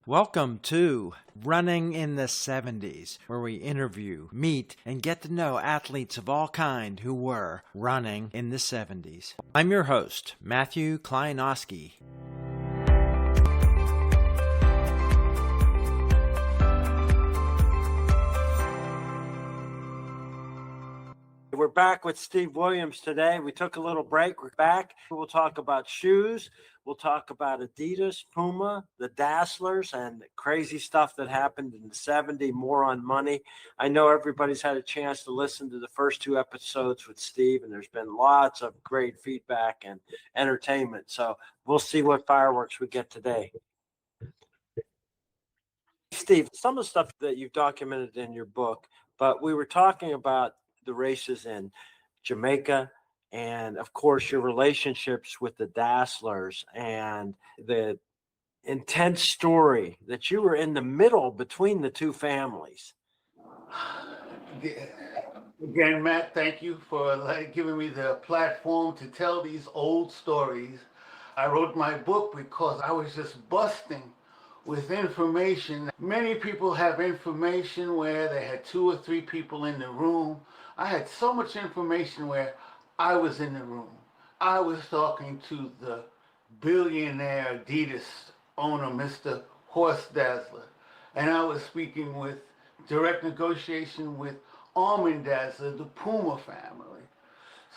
Welcome to Running in the 70s, where we interview, meet, and get to know athletes of all kind who were running in the 70s. I'm your host, Matthew Kleinowski. We're back with Steve Williams today. We took a little break. We're back. We'll talk about shoes. We'll talk about Adidas, Puma, the Dazzlers, and crazy stuff that happened in the 70s, more on money. I know everybody's had a chance to listen to the first two episodes with Steve, and there's been lots of great feedback and entertainment. So we'll see what fireworks we get today. Steve, some of the stuff that you've documented in your book, but we were talking about the races in Jamaica and, of course, your relationships with the Dazzlers and the intense story that you were in the middle between the two families. Again, Matt, thank you for giving me the platform to tell these old stories. I wrote my book because I was just busting with information. Many people have information where they had 2 or 3 people in the room. I had so much information where I was in the room. I was talking to the billionaire Adidas owner, Mr. Horst Dazzler, and I was speaking with direct negotiation with Armin Dazzler, the Puma family.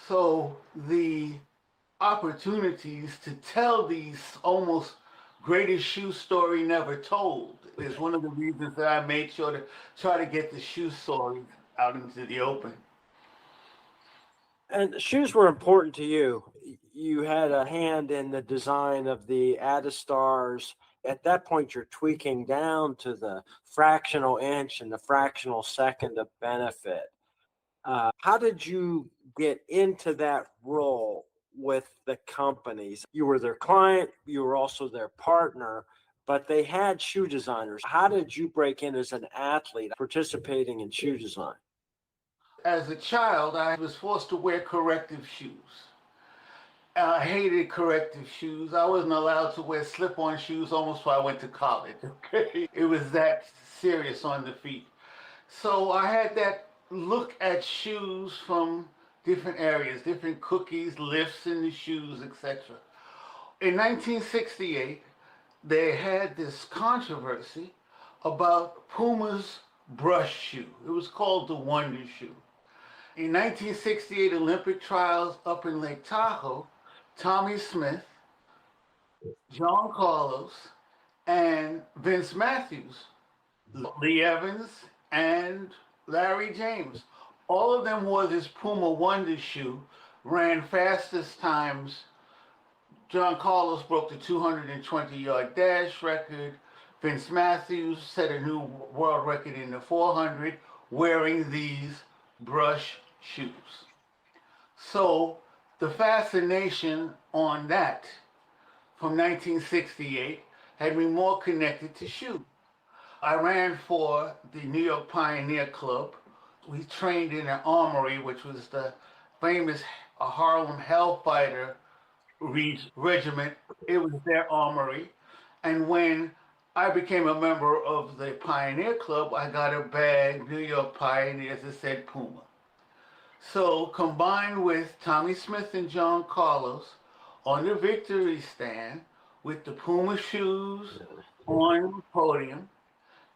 So the opportunities to tell these almost greatest shoe story never told is one of the reasons that I made sure to try to get the shoe story out into the open. And shoes were important to you. You had a hand in the design of the Adistars. At that point, you're tweaking down to the fractional inch and the fractional second of benefit. How did you get into that role with the companies? You were their client, you were also their partner, but they had shoe designers. How did you break in as an athlete participating in shoe design? As a child, I was forced to wear corrective shoes. I hated corrective shoes. I wasn't allowed to wear slip-on shoes almost till I went to college. Okay, it was that serious on the feet. So I had that look at shoes from different areas, different cookies, lifts in the shoes, etc. In 1968, they had this controversy about Puma's brush shoe. It was called the Wonder Shoe. In 1968 Olympic trials up in Lake Tahoe, Tommy Smith, John Carlos, and Vince Matthews, Lee Evans, and Larry James, all of them wore this Puma Wonder shoe, ran fastest times. John Carlos broke the 220-yard dash record. Vince Matthews set a new world record in the 400 wearing these brush shoes. So the fascination on that from 1968 had me more connected to shoe. I ran for the New York Pioneer Club. We trained in an armory, which was the famous Harlem Hellfighter regiment. It was their armory. And when I became a member of the Pioneer Club, I got a bag, New York Pioneers, that said Puma. So combined with Tommy Smith and John Carlos on the victory stand with the Puma shoes on the podium,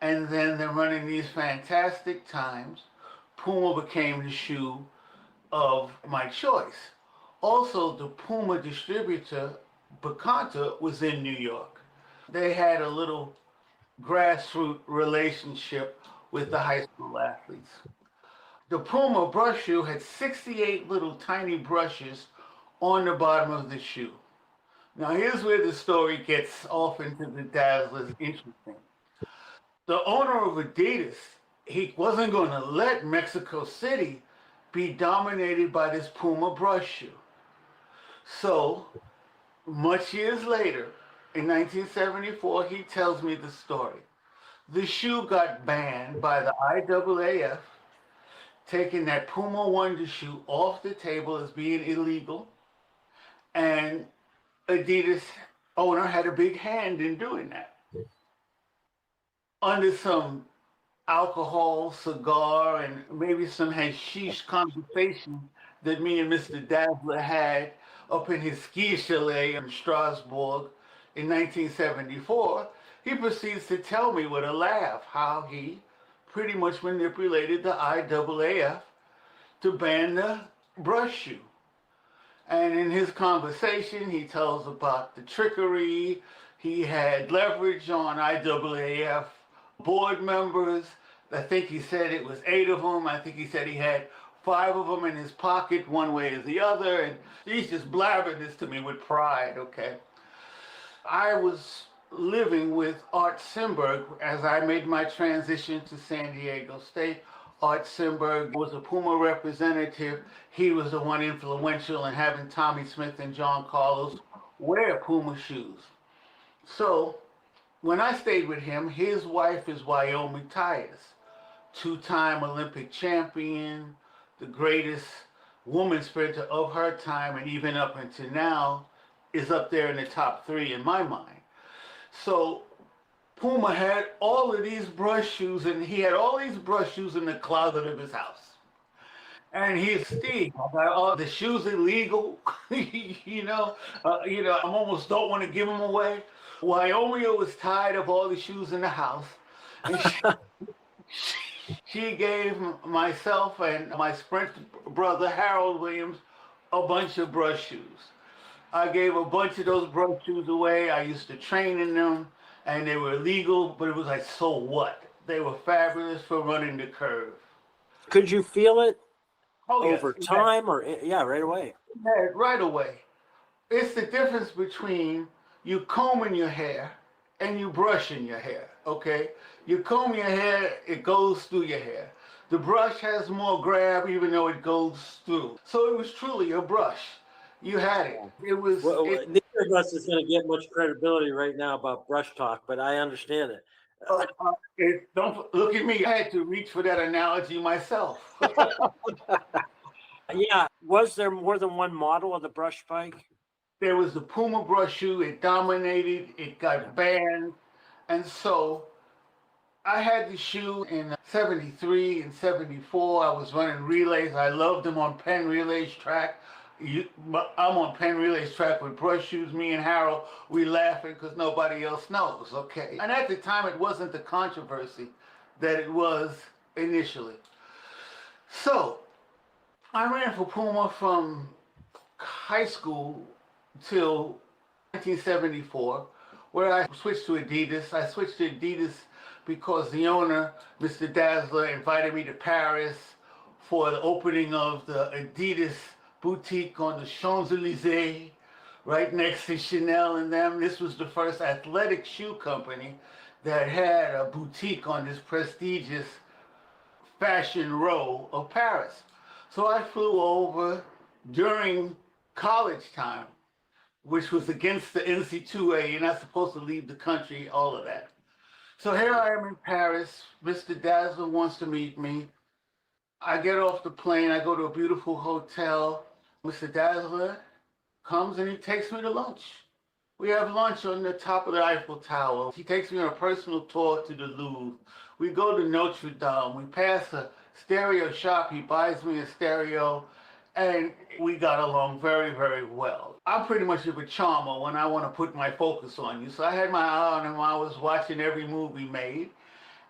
and then they're running these fantastic times, Puma became the shoe of my choice. Also, the Puma distributor, Bacanta, was in New York. They had a little grassroots relationship with the high school athletes. The Puma brush shoe had 68 little tiny brushes on the bottom of the shoe. Now here's where the story gets off into the Dazzlers interesting. The owner of Adidas, he wasn't going to let Mexico City be dominated by this Puma brush shoe. So, much years later, in 1974, he tells me the story. The shoe got banned by the IAAF, taking that Puma Wonder shoe off the table as being illegal, and Adidas owner had a big hand in doing that. under some alcohol, cigar, and maybe some hashish conversation that me and Mr. Dazzler had up in his ski chalet in Strasbourg in 1974, he proceeds to tell me with a laugh how he pretty much manipulated the IAAF to ban the brush shoe. And in his conversation, he tells about the trickery. He had leverage on IAAF board members. I think he said it was 8 of them. I think he said he had 5 of them in his pocket, one way or the other. And he's just blabbing this to me with pride, okay? I was living with Art Simberg as I made my transition to San Diego State. Art Simberg was a Puma representative. He was the one influential in having Tommy Smith and John Carlos wear Puma shoes. So when I stayed with him, his wife is Wyoming Tyus, 2-time Olympic champion, the greatest woman sprinter of her time, and even up until now is up there in the top 3 in my mind. So Puma had all of these brush shoes, and he had all these brush shoes in the closet of his house. And he's Steve. Are the shoes illegal? I almost don't want to give them away. Wyoming was tired of all the shoes in the house, and she gave myself and my sprint brother Harold Williams a bunch of brush shoes. I gave a bunch of those brush shoes away. I used to train in them, and they were illegal, but it was like, so what? They were fabulous for running the curve. Could you feel it over yes. time, or right away? Yeah, right away. It's the difference between you combing your hair and you brushing your hair, okay? You comb your hair, it goes through your hair. The brush has more grab even though it goes through. So it was truly a brush. You had it. It was. Neither of us is going to get much credibility right now about brush talk, but I understand it. Don't look at me. I had to reach for that analogy myself. Yeah. Was there more than one model of the brush bike? There was the Puma brush shoe. It dominated. It got banned. And so I had the shoe in 73 and 74. I was running relays. I loved them on Penn Relays track. I'm on Penn Relays track with brush shoes. Me and Harold, we laughing because nobody else knows, okay? And at the time, it wasn't the controversy that it was initially. So I ran for Puma from high school till 1974, where I switched to Adidas. I switched to Adidas because the owner, Mr. Dazzler, invited me to Paris for the opening of the Adidas boutique on the Champs-Elysees, right next to Chanel and them. This was the first athletic shoe company that had a boutique on this prestigious fashion row of Paris. So I flew over during college time, which was against the NC2A. You're not supposed to leave the country, all of that. So here I am in Paris. Mr. Dazzler wants to meet me. I get off the plane. I go to a beautiful hotel. Mr. Dazzler comes and he takes me to lunch. We have lunch on the top of the Eiffel Tower. He takes me on a personal tour to the Louvre. We go to Notre Dame. We pass a stereo shop. He buys me a stereo, and we got along very, very well. I'm pretty much of a charmer when I want to put my focus on you. So I had my eye on him. I was watching every move he made.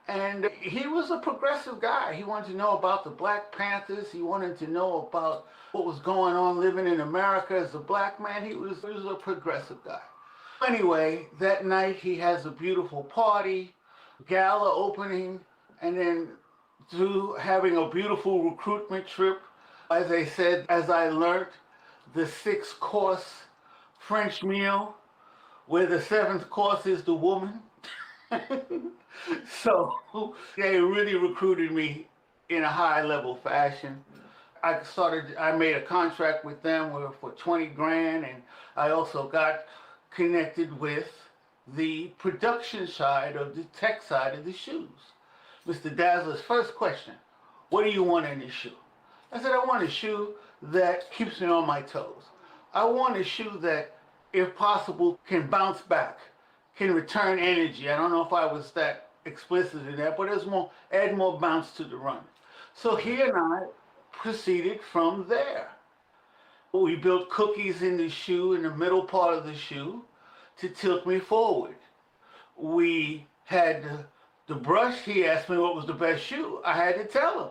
And he was a progressive guy. He wanted to know about the Black Panthers. He wanted to know about what was going on living in America as a black man. He was a progressive guy. Anyway, that night he has a beautiful party, gala opening, and then through having a beautiful recruitment trip. As I said, as I learned, the 6-course French meal, where the 7th course is the woman. So they really recruited me in a high-level fashion. I made a contract with them for 20 grand, and I also got connected with the production side of the tech side of the shoes. Mr. Dazzler's first question, what do you want in this shoe? I said, I want a shoe that keeps me on my toes. I want a shoe that, if possible, can bounce back, can return energy. I don't know if I was that explicit in that, but there's more, add more bounce to the run. So he and I proceeded from there. We built cookies in the shoe, in the middle part of the shoe, to tilt me forward. We had the brush. He asked me what was the best shoe. I had to tell him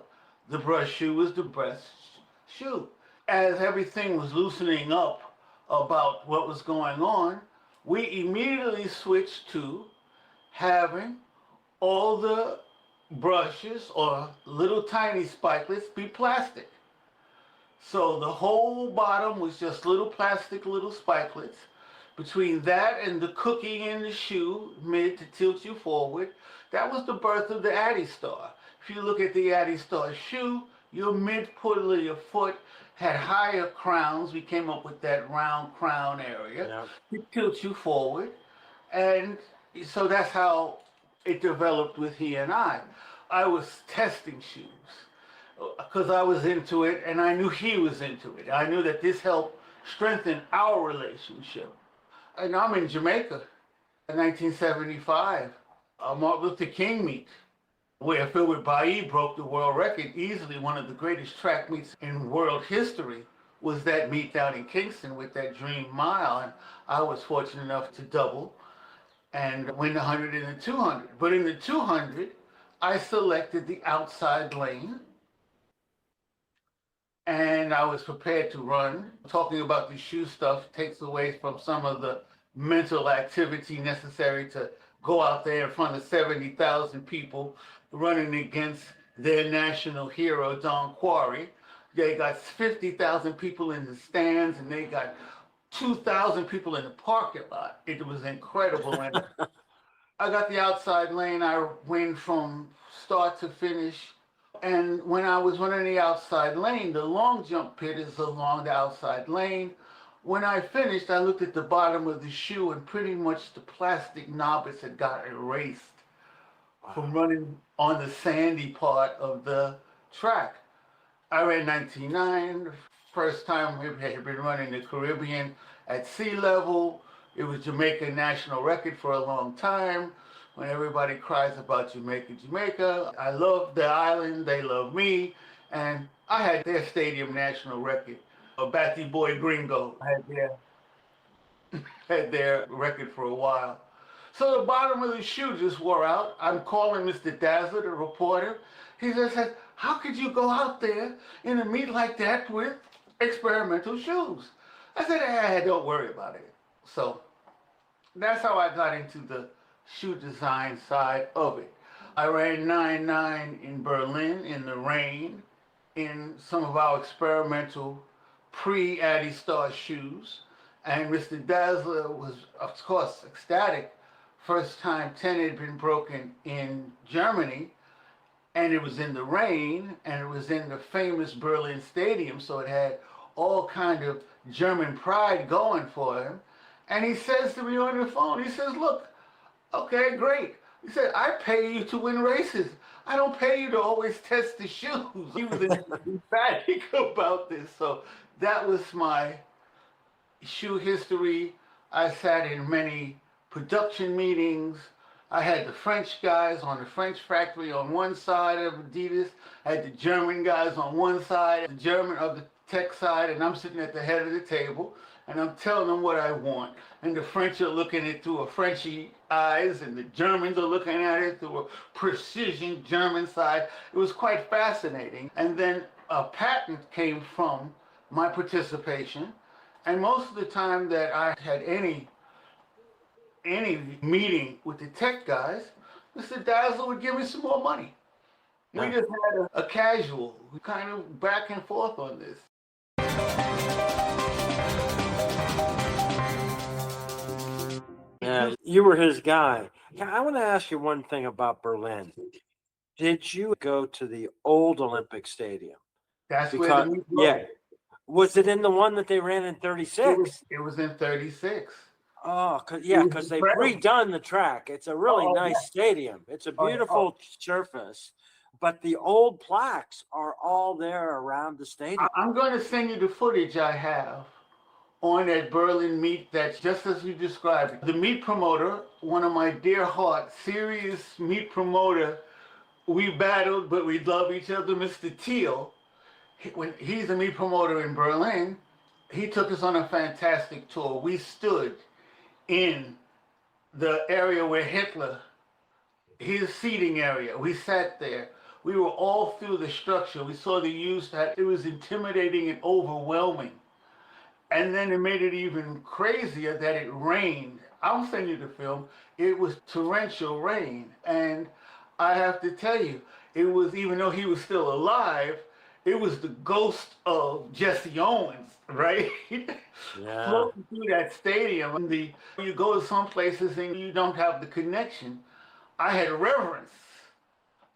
the brush shoe was the best shoe. As everything was loosening up about what was going on, we immediately switched to having all the brushes or little tiny spikelets be plastic. So the whole bottom was just little plastic, little spikelets. Between that and the cookie in the shoe, mid to tilt you forward, that was the birth of the Adistar. If you look at the Adistar shoe, your mid-foot of your foot had higher crowns. We came up with that round crown area. It tilts you forward. And so that's how it developed with he and I. I was testing shoes because I was into it and I knew he was into it. I knew that this helped strengthen our relationship. And I'm in Jamaica in 1975, a Martin Luther King meet, where Philbert Bailly broke the world record. Easily one of the greatest track meets in world history was that meet down in Kingston with that Dream Mile. And I was fortunate enough to double and win the 100 and the 200. But in the 200, I selected the outside lane. And I was prepared to run. Talking about the shoe stuff takes away from some of the mental activity necessary to go out there in front of 70,000 people running against their national hero, Don Quarry. They got 50,000 people in the stands and they got 2,000 people in the parking lot. It was incredible. And I got the outside lane. I went from start to finish. And when I was running the outside lane, the long jump pit is along the outside lane. When I finished, I looked at the bottom of the shoe and pretty much the plastic knobbers had got erased from running on the sandy part of the track. I ran 19.9, first time I had been running the Caribbean at sea level. It was Jamaica national record for a long time. When everybody cries about Jamaica, Jamaica, I love the island, they love me, and I had their stadium national record. A Batty Boy Gringo had their record for a while. So the bottom of the shoe just wore out. I'm calling Mr. Dazzler, the reporter. He just said, how could you go out there in a meet like that with experimental shoes? I said, don't worry about it. So that's how I got into the shoe design side of it. I ran 9.9 in Berlin in the rain in some of our experimental pre-Adistar shoes. And Mr. Dazzler was, of course, ecstatic. First time 10 had been broken in Germany, and it was in the rain, and it was in the famous Berlin Stadium, so it had all kind of German pride going for him. And he says to me on the phone, he says, look, okay, great. He said, I pay you to win races. I don't pay you to always test the shoes. He was emphatic about this. So that was my shoe history. I sat in many production meetings. I had the French guys on the French factory on one side of Adidas. I had the German guys on one side, the German of the tech side, and I'm sitting at the head of the table, and I'm telling them what I want. And the French are looking at it through a Frenchy eyes, and the Germans are looking at it through a precision German side. It was quite fascinating. And then a patent came from my participation. And most of the time that I had any meeting with the tech guys, Mr. Dazzler would give me some more money. We just had a casual, kind of back and forth on this. Yeah, you were his guy. Yeah, I want to ask you one thing about Berlin. Did you go to the old Olympic Stadium? That's where the meet was. Was it in the one that they ran in 36? It was in 36. Oh, because they've redone the track. It's a really nice stadium. It's a beautiful surface. But the old plaques are all there around the stadium. I'm going to send you the footage I have on that Berlin meet that's just as you described it. The meet promoter, one of my dear heart, serious meet promoter, we battled, but we love each other, Mr. Teal. When he's a meet promoter in Berlin, he took us on a fantastic tour. We stood in the area where Hitler, his seating area, we sat there. We were all through the structure. We saw the use that it was intimidating and overwhelming. And then it made it even crazier that it rained. I'll send you the film. It was torrential rain. And I have to tell you, it was, even though he was still alive, it was the ghost of Jesse Owens, right? Yeah. Floating through that stadium. And you go to some places and you don't have the connection. I had reverence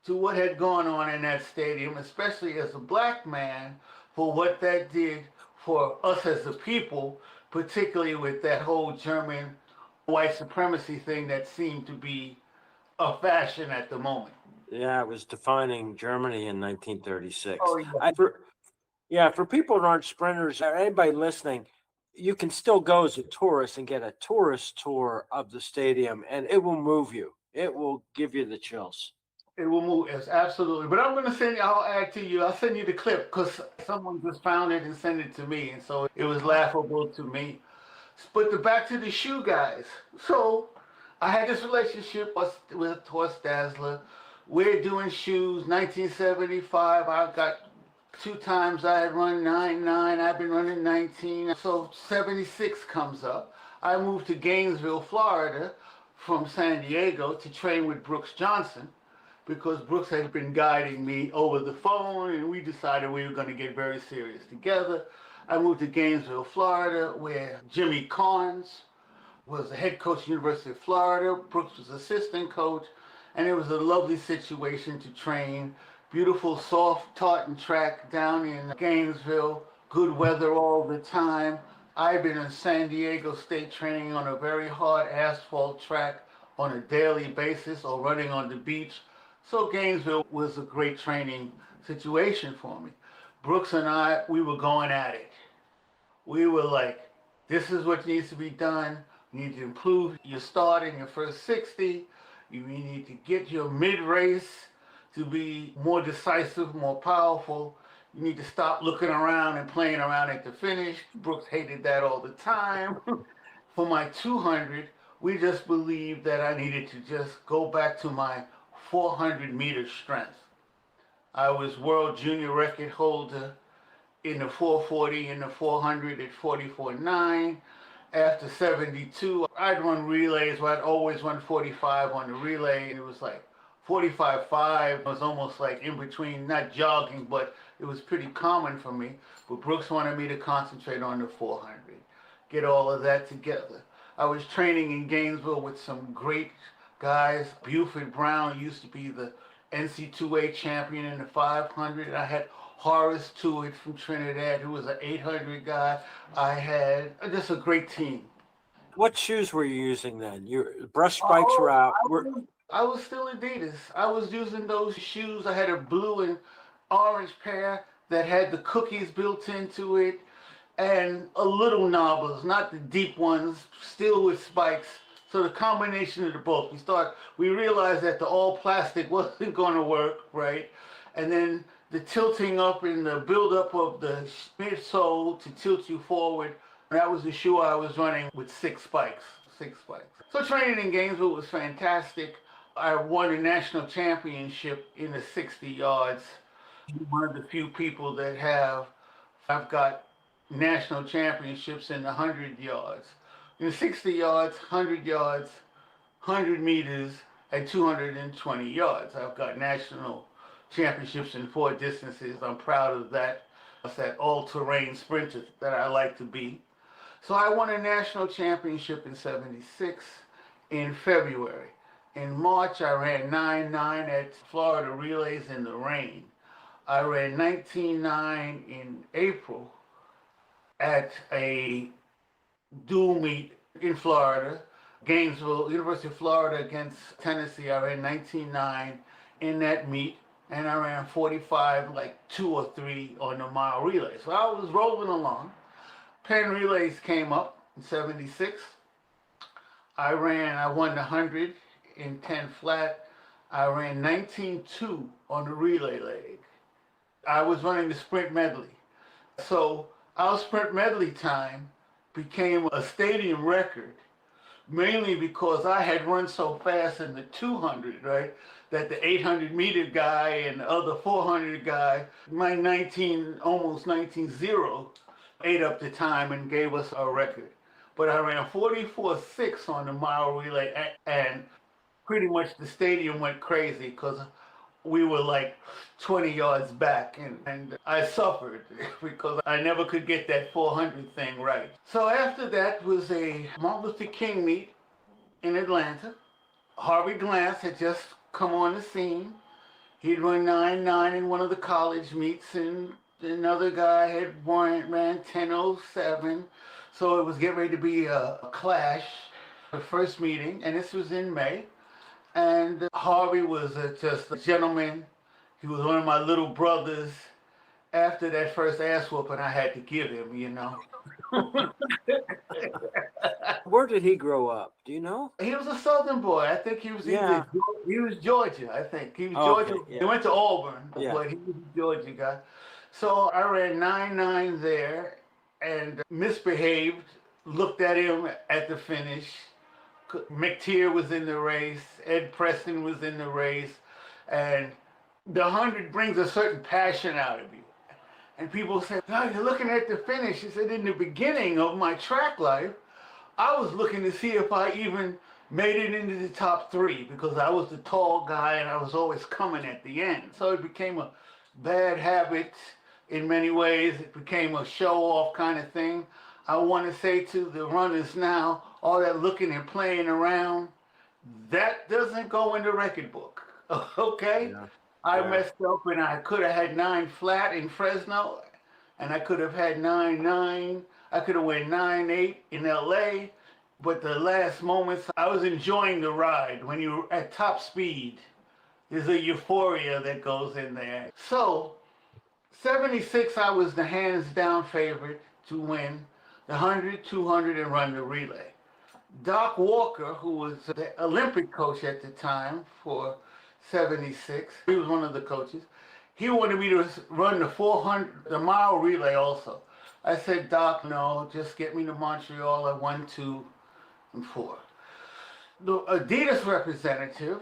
to what had gone on in that stadium, especially as a black man, for what that did for us as a people, particularly with that whole German white supremacy thing that seemed to be a fashion at the moment. Yeah, it was defining Germany in 1936. Oh, yeah. For people that aren't sprinters, or anybody listening, you can still go as a tourist and get a tourist tour of the stadium, and it will move you. It will give you the chills. It will move, yes, absolutely. But I'm going to send you, I'll add to you, I'll send you the clip because someone just found it and sent it to me. And so it was laughable to me. But back to the shoe guys. So I had this relationship with Horst Dassler. We're doing shoes, 1975. I got 2 times I had run 9.9. I've been running 19. So 76 comes up. I moved to Gainesville, Florida from San Diego to train with Brooks Johnson, because Brooks had been guiding me over the phone, and we decided we were going to get very serious together. I moved to Gainesville, Florida, where Jimmy Carnes was the head coach at the University of Florida. Brooks was assistant coach, and it was a lovely situation to train. Beautiful, soft, tartan track down in Gainesville, good weather all the time. I've been in San Diego State training on a very hard asphalt track on a daily basis or running on the beach. So Gainesville was a great training situation for me. Brooks and I, we were going at it. We were like, this is what needs to be done. You need to improve your start in your first 60. You need to get your mid-race to be more decisive, more powerful. You need to stop looking around and playing around at the finish. Brooks hated that all the time. For my 200, we just believed that I needed to just go back to my 400-meter strength. I was world junior record holder in the 440 and the 400 at 44.9. After 72, I'd run relays where I'd always run 45 on the relay, and it was like 45.5 was almost like in between, not jogging, but it was pretty common for me. But Brooks wanted me to concentrate on the 400, get all of that together. I was training in Gainesville with some great guys. Buford Brown used to be the NC2A champion in the 500. I had Horace Tuitt from Trinidad, who was an 800 guy. I had just a great team. What shoes were you using then? Your brush spikes were out. I was still Adidas. I was using those shoes. I had a blue and orange pair that had the cookies built into it, and a little knobbers, not the deep ones, still with spikes. So the combination of the both. We realized that the all plastic wasn't going to work, right? And then the tilting up and the buildup of the midsole to tilt you forward. That was the shoe I was running with 6 spikes. So training in Gainesville was fantastic. I won a national championship in the 60 yards. One of the few people that have. I've got national championships in the 100 yards. In 60 yards, 100 yards, 100 meters, and 220 yards. I've got national championships in 4 distances. I'm proud of that. It's that all-terrain sprinter that I like to be. So I won a national championship in 76 in February. In March, I ran 9.9 at Florida Relays in the rain. I ran 19.9 in April at a dual meet in Florida, Gainesville, University of Florida against Tennessee. I ran 19.9 in that meet, and I ran 45, like 2 or 3 on the mile relay. So I was rolling along. Penn relays came up in 76. I won the 100 in 10 flat. I ran 19.2 on the relay leg. I was running the sprint medley. So our sprint medley time became a stadium record, mainly because I had run so fast in the 200, right, that the 800-meter guy and the other 400 guy, my 19, almost 19.0, ate up the time and gave us a record. But I ran 44.6 on the mile relay, and pretty much the stadium went crazy because we were like 20 yards back, and I suffered because I never could get that 400 thing right. So after that was a Martin Luther King meet in Atlanta. Harvey Glance had just come on the scene. He'd run 9.9 in one of the college meets, and another guy had ran 10.07. So it was getting ready to be a clash, the first meeting, and this was in May. And Harvey was just a gentleman. He was one of my little brothers. After that first ass whooping I had to give him, you know. Where did he grow up? Do you know? He was a Southern boy. I think he was he was Georgia, I think. He was Georgia. Okay, yeah. He went to Auburn, Yeah. but he was a Georgia guy. So I ran 9.9 there and misbehaved, looked at him at the finish. McTeer was in the race, Ed Preston was in the race, and the 100 brings a certain passion out of you. And people say, "Oh, you're looking at the finish." He said, in the beginning of my track life, I was looking to see if I even made it into the top 3 because I was the tall guy and I was always coming at the end. So it became a bad habit in many ways. It became a show-off kind of thing. I want to say to the runners now, all that looking and playing around, that doesn't go in the record book, okay? Yeah. I messed up and I could have had 9 flat in Fresno, and I could have had 9.9. I could have went 9.8 in LA, but the last moments, I was enjoying the ride. When you're at top speed, there's a euphoria that goes in there. So, 76, I was the hands-down favorite to win the 100, 200, and run the relay. Doc Walker, who was the Olympic coach at the time for 76, he was one of the coaches. He wanted me to run the 400, the mile relay also. I said, "Doc, no, just get me to Montreal at 1, 2, and 4. The Adidas representative,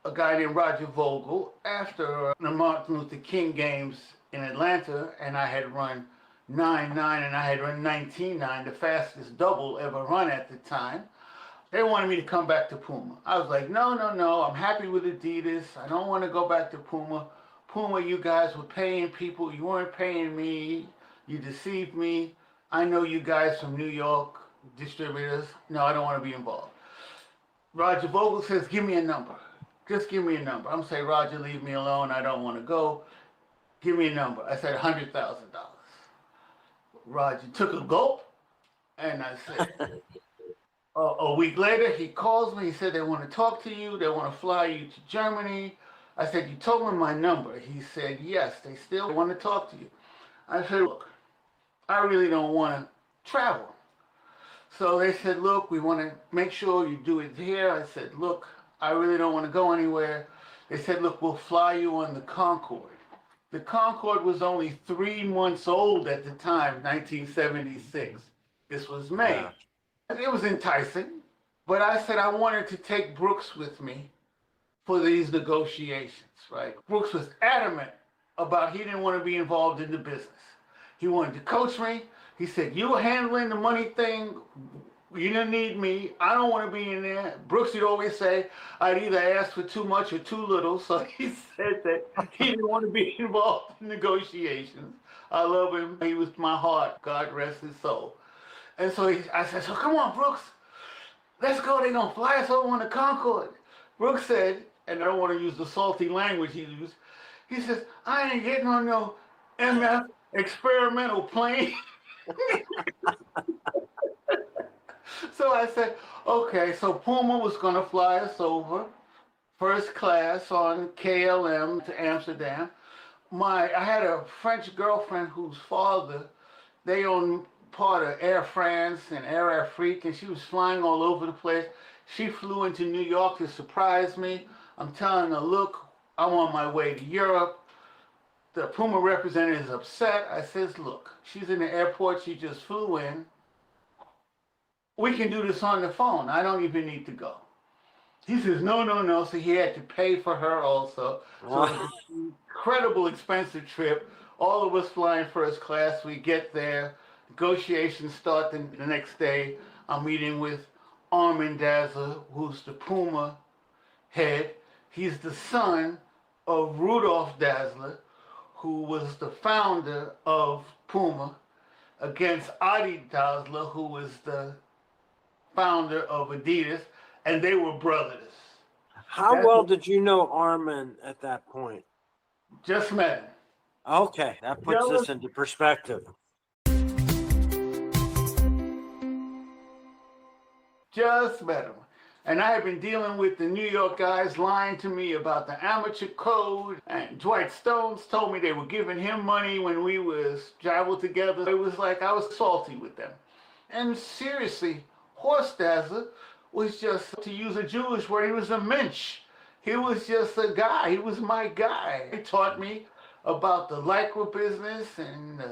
a guy named Roger Vogel, after the Martin Luther King games in Atlanta, and I had run 9.9 and I had run 19.9, the fastest double ever run at the time. They wanted me to come back to Puma. I was like, no, I'm happy with Adidas. I don't want to go back to Puma. Puma, you guys were paying people. You weren't paying me. You deceived me. I know you guys from New York, distributors. No, I don't want to be involved. Roger Vogel says, give me a number. Just give me a number. I'm saying, Roger, leave me alone. I don't want to go. Give me a number. I said, $100,000. Roger took a gulp, and I said, a week later, he calls me. He said, they want to talk to you. They want to fly you to Germany. I said, you told them my number. He said, yes, they still want to talk to you. I said, look, I really don't want to travel. So they said, look, we want to make sure you do it here. I said, look, I really don't want to go anywhere. They said, look, we'll fly you on the Concorde. The Concorde was only 3 months old at the time, 1976. This was May. Yeah. It was enticing, but I said I wanted to take Brooks with me for these negotiations, right? Brooks was adamant about he didn't want to be involved in the business. He wanted to coach me. He said, you were handling the money thing. You didn't need me. I don't want to be in there. Brooks would always say, I'd either ask for too much or too little. So he said that he didn't want to be involved in negotiations. I love him. He was my heart. God rest his soul. And so I said, so come on, Brooks. Let's go. They're going to fly us over on the Concorde. Brooks said, and I don't want to use the salty language he used, he says, I ain't getting on no MF experimental plane. So I said, okay, so Puma was going to fly us over, first class on KLM to Amsterdam. I had a French girlfriend whose father, they owned part of Air France and Air Afrique, and she was flying all over the place. She flew into New York to surprise me. I'm telling her, look, I'm on my way to Europe. The Puma representative is upset. I says, look, she's in the airport. She just flew in. We can do this on the phone. I don't even need to go. He says, no, no, no. So he had to pay for her also. So it was an incredible expensive trip. All of us flying first class. We get there. Negotiations start the next day. I'm meeting with Armin Dassler, who's the Puma head. He's the son of Rudolph Dassler, who was the founder of Puma, against Adidad, who was the founder of Adidas, and they were brothers. How well did you know Armin at that point? Just met him. Okay, that puts this into perspective. Just met him. And I had been dealing with the New York guys lying to me about the amateur code. And Dwight Stones told me they were giving him money when we was traveled together. It was like I was salty with them. And seriously, Horst Dassler was just, to use a Jewish word, he was a mensch. He was just a guy. He was my guy. He taught me about the Lycra business, and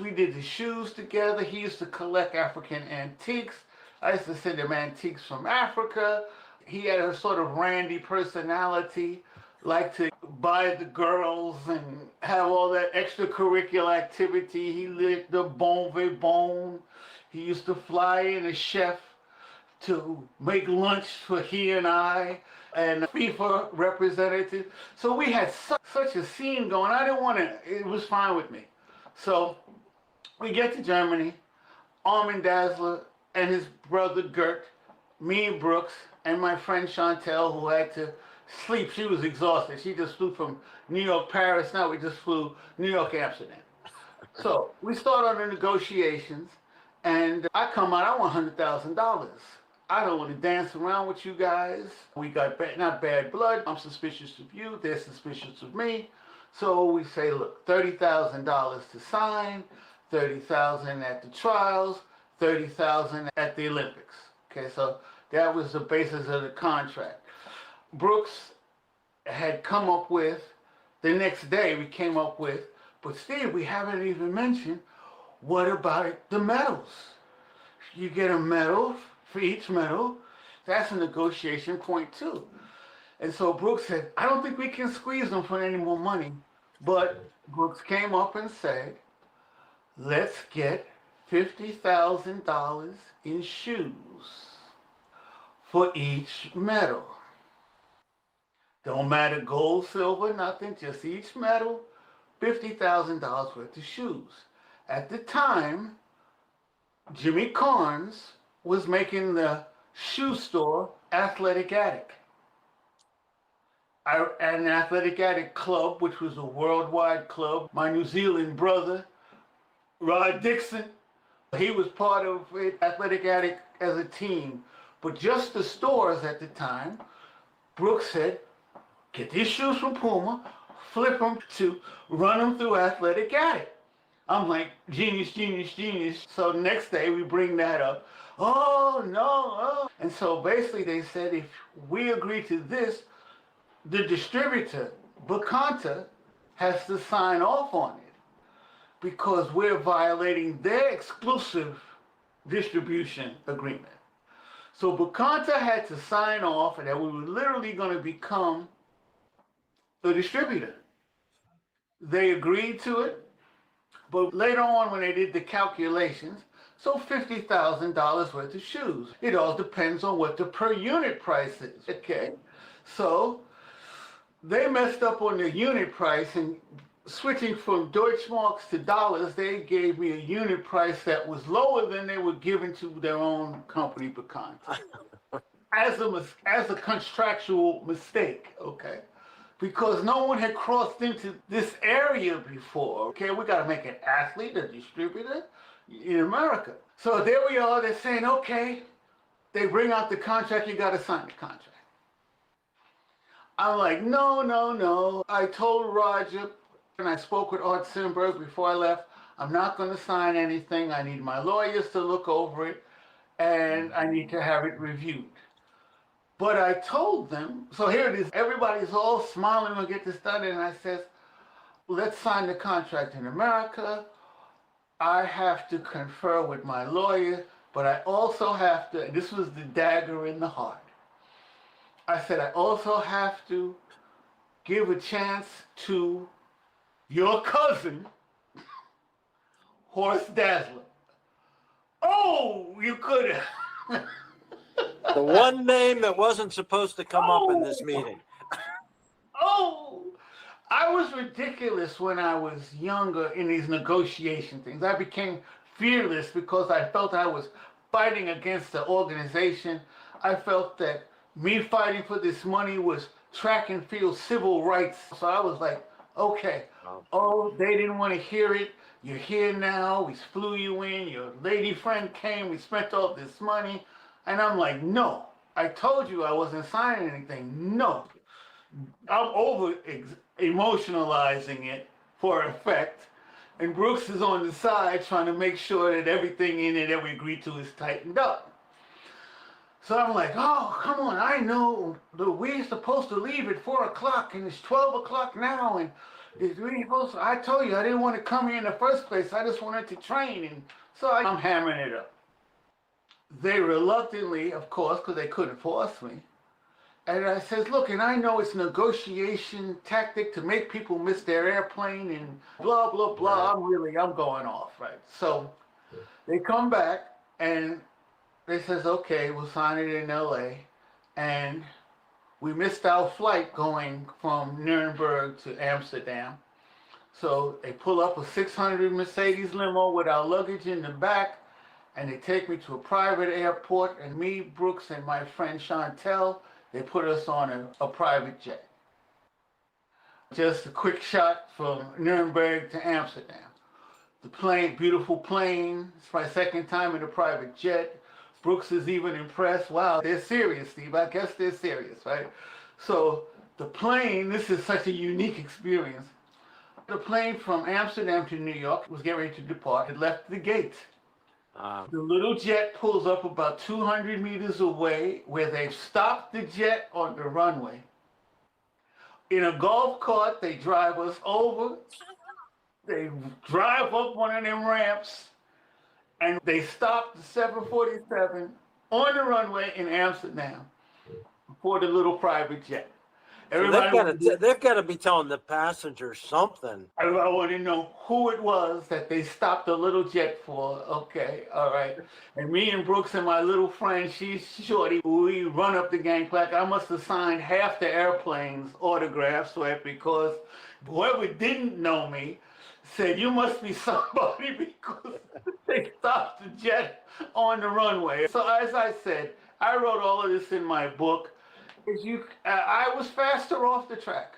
we did the shoes together. He used to collect African antiques. I used to send him antiques from Africa. He had a sort of randy personality, liked to buy the girls and have all that extracurricular activity. He lived the bon vivant. He used to fly in a chef to make lunch for he and I and a FIFA representative. So we had such a scene going. I didn't want to, it was fine with me. So we get to Germany, Armin Dassler and his brother Gert, me and Brooks, and my friend Chantel, who had to sleep. She was exhausted. She just flew from New York, Paris. Now we just flew New York, Amsterdam. So we start on the negotiations, and I come out, I want $100,000. I don't want to dance around with you guys. We got not bad blood. I'm suspicious of you. They're suspicious of me. So we say, look, $30,000 to sign, $30,000 at the trials, $30,000 at the Olympics. Okay, so that was the basis of the contract. Brooks had come up with, the next day we came up with, but Steve, we haven't even mentioned, what about the medals? You get a medal for each medal. That's a negotiation point too. And so Brooks said, I don't think we can squeeze them for any more money. But Brooks came up and said, let's get $50,000 in shoes for each medal. Don't matter gold, silver, nothing, just each medal, $50,000 worth of shoes. At the time, Jimmy Carnes was making the shoe store Athletic Attic. An Athletic Attic club, which was a worldwide club. My New Zealand brother, Rod Dixon, he was part of it, Athletic Attic as a team. But just the stores at the time, Brooks said, get these shoes from Puma, flip them to run them through Athletic Attic. I'm like, genius, genius, genius. So next day we bring that up. Oh, no, oh. And so basically they said, if we agree to this, the distributor, Bacanta, has to sign off on it because we're violating their exclusive distribution agreement. So Bacanta had to sign off and that we were literally going to become the distributor. They agreed to it, but later on when they did the calculations, so $50,000 worth of shoes. It all depends on what the per unit price is, okay? So they messed up on the unit price, and switching from Deutschmarks to dollars, they gave me a unit price that was lower than they were giving to their own company, Bacanta, as a contractual mistake, okay? Because no one had crossed into this area before, okay? We got to make an athlete, a distributor in America. So there we are, they're saying, okay, they bring out the contract, you got to sign the contract. I'm like, no, no, no. I told Roger, and I spoke with Art Simberg before I left, I'm not going to sign anything. I need my lawyers to look over it, and I need to have it reviewed. But I told them, so here it is, everybody's all smiling, we'll get this done, and I says, let's sign the contract in America. I have to confer with my lawyer, but I also have to, and this was the dagger in the heart, I said, I also have to give a chance to your cousin, Horst Dassler. Oh, you could have. The one name that wasn't supposed to come up in this meeting. Oh, I was ridiculous when I was younger in these negotiation things. I became fearless because I felt I was fighting against the organization. I felt that me fighting for this money was track and field civil rights. So I was like, okay, oh, they didn't want to hear it. You're here now. We flew you in. Your lady friend came. We spent all this money. And I'm like, no, I told you I wasn't signing anything. No, I'm over emotionalizing it for effect. And Brooks is on the side trying to make sure that everything in it that we agreed to is tightened up. So I'm like, oh, come on, I know we're supposed to leave at 4 o'clock and it's 12 o'clock now. And I told you I didn't want to come here in the first place. I just wanted to train. And so I'm hammering it up. They reluctantly, of course, because they couldn't force me. And I says, look, and I know it's negotiation tactic to make people miss their airplane and blah, blah, blah. I'm going off, right? So they come back and they says, okay, we'll sign it in LA. And we missed our flight going from Nuremberg to Amsterdam. So they pull up a 600 Mercedes limo with our luggage in the back. And they take me to a private airport, and me, Brooks, and my friend Chantel, they put us on a private jet. Just a quick shot from Nuremberg to Amsterdam. The plane, beautiful plane. It's my second time in a private jet. Brooks is even impressed. Wow, they're serious, Steve. I guess they're serious, right? So the plane, this is such a unique experience. The plane from Amsterdam to New York was getting ready to depart. It left the gate. The little jet pulls up about 200 meters away where they've stopped the jet on the runway. In a golf cart, they drive us over. They drive up one of them ramps and they stop the 747 on the runway in Amsterdam for the little private jet. So they've got to be telling the passengers something. I want to know who it was that they stopped the little jet for. Okay, all right. And me and Brooks and my little friend, she's shorty, we run up the gangplank. I must have signed half the airplane's autographs, right? Because whoever didn't know me said, you must be somebody because they stopped the jet on the runway. So as I said, I wrote all of this in my book. I was faster off the track.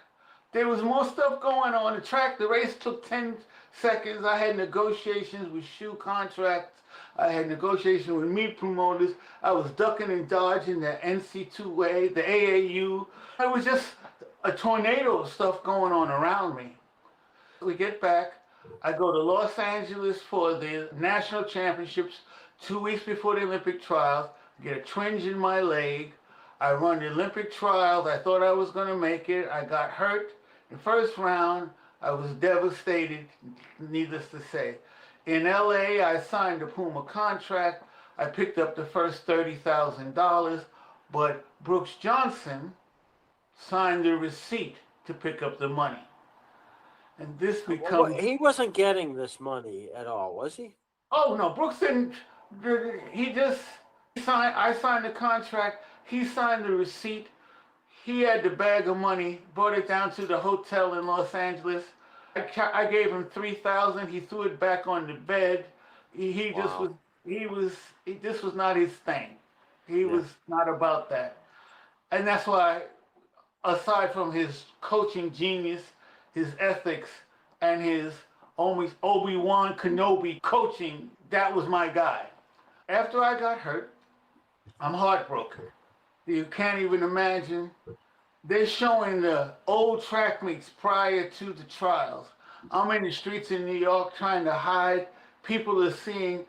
There was more stuff going on the track. The race took 10 seconds. I had negotiations with shoe contracts. I had negotiations with meat promoters. I was ducking and dodging the NC2A, the AAU. It was just a tornado of stuff going on around me. We get back. I go to Los Angeles for the national championships 2 weeks before the Olympic trials. Get a twinge in my leg. I run the Olympic trials. I thought I was going to make it. I got hurt in the first round. I was devastated, needless to say. In LA, I signed the Puma contract. I picked up the first $30,000, but Brooks Johnson signed the receipt to pick up the money. And this becomes... He wasn't getting this money at all, was he? Oh, no, Brooks didn't. He just signed. I signed the contract. He signed the receipt. He had the bag of money, brought it down to the hotel in Los Angeles. I gave him $3,000. He threw it back on the bed. This was not his thing. He was not about that. And that's why, aside from his coaching genius, his ethics, and his almost Obi-Wan Kenobi coaching, that was my guy. After I got hurt, I'm heartbroken. You can't even imagine. They're showing the old track meets prior to the trials. I'm in the streets in New York trying to hide. People are seeing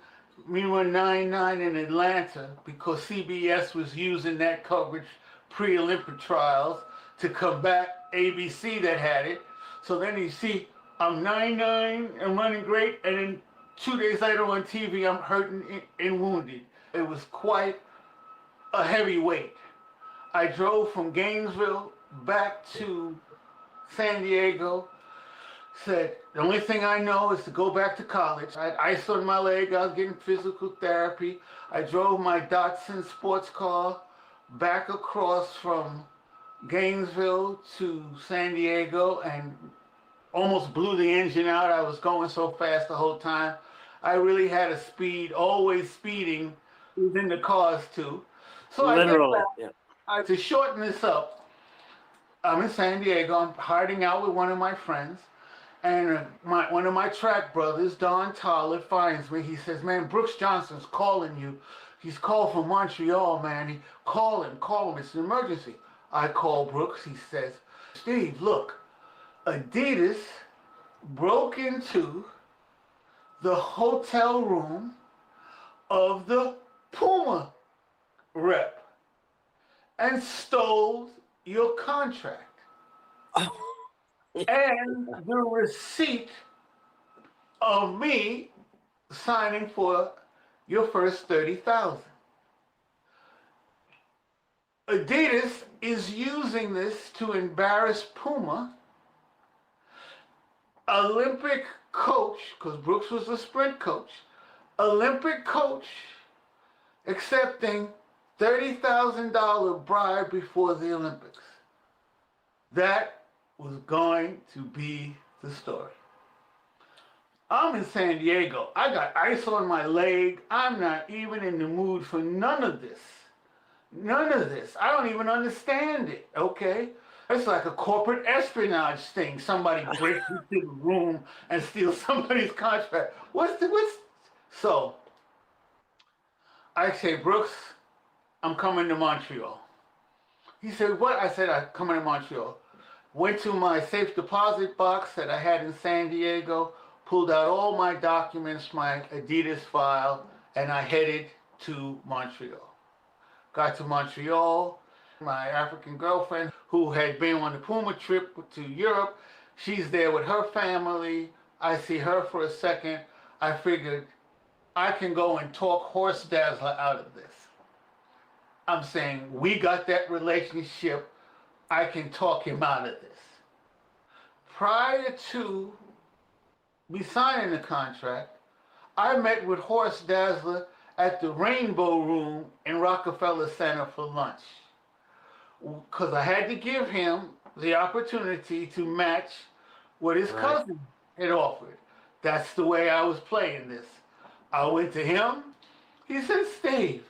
me run 9-9 in Atlanta because CBS was using that coverage pre-Olympic trials to combat ABC that had it. So then you see I'm 9-9 and running great, and then 2 days later on TV I'm hurting and wounded. It was quite a heavy weight. I drove from Gainesville back to San Diego. Said, the only thing I know is to go back to college. I had ice on my leg. I was getting physical therapy. I drove my Datsun sports car back across from Gainesville to San Diego and almost blew the engine out. I was going so fast the whole time. I really had a speed, always speeding within the cars too. So Literally, to shorten this up, I'm in San Diego. I'm hiding out with one of my friends. And one of my track brothers, Don Toller, finds me. He says, man, Brooks Johnson's calling you. He's called from Montreal, man. Call him. It's an emergency. I call Brooks. He says, Steve, look, Adidas broke into the hotel room of the Puma rep and stole your contract. And the receipt of me signing for your first 30,000. Adidas is using this to embarrass Puma. Olympic coach, because Brooks was a sprint coach, Olympic coach accepting $30,000 bribe before the Olympics. That was going to be the story. I'm in San Diego. I got ice on my leg. I'm not even in the mood for none of this. None of this. I don't even understand it, okay? It's like a corporate espionage thing. Somebody breaks into the room and steals somebody's contract. So, I say, Brooks, I'm coming to Montreal. He said, what? I said, I'm coming to Montreal. Went to my safe deposit box that I had in San Diego, pulled out all my documents, my Adidas file, and I headed to Montreal. Got to Montreal, my African girlfriend, who had been on the Puma trip to Europe, she's there with her family. I see her for a second. I figured I can go and talk Horst Dassler out of this. I'm saying we got that relationship. I can talk him out of this. Prior to me signing the contract, I met with Horst Dassler at the Rainbow Room in Rockefeller Center for lunch. Because I had to give him the opportunity to match what his cousin had offered. That's the way I was playing this. I went to him. He said, Steve,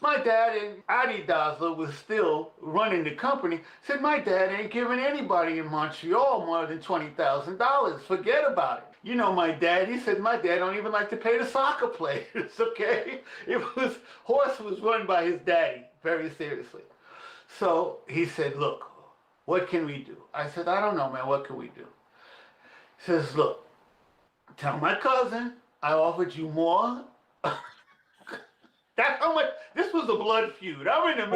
my dad and Adidad was still running the company. Said, my dad ain't giving anybody in Montreal more than $20,000. Forget about it. You know my dad. He said, my dad don't even like to pay the soccer players, okay? Horst was run by his daddy, very seriously. So he said, look, what can we do? I said, I don't know, man, what can we do? He says, look, tell my cousin I offered you more. That's how much. This was a blood feud. I'm in the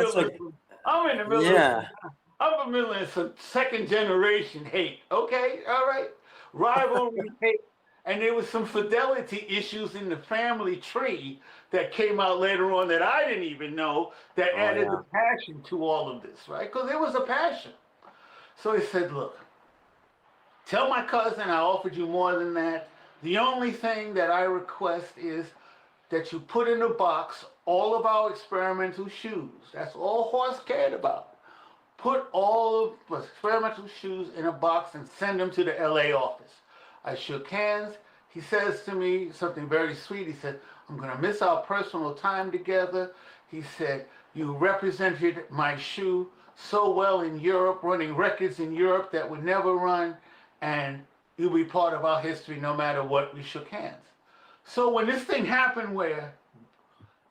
middle of some second generation hate. Okay, all right, rivalry hate, and there was some fidelity issues in the family tree that came out later on that I didn't even know that added the passion to all of this, right? Because there was a passion. So he said, look, tell my cousin I offered you more than that. The only thing that I request is that you put in a box all of our experimental shoes. That's all Horst cared about. Put all of the experimental shoes in a box and send them to the LA office. I shook hands. He says to me something very sweet. He said, I'm going to miss our personal time together. He said, you represented my shoe so well in Europe, running records in Europe that would never run, and you'll be part of our history no matter what. We shook hands. So when this thing happened where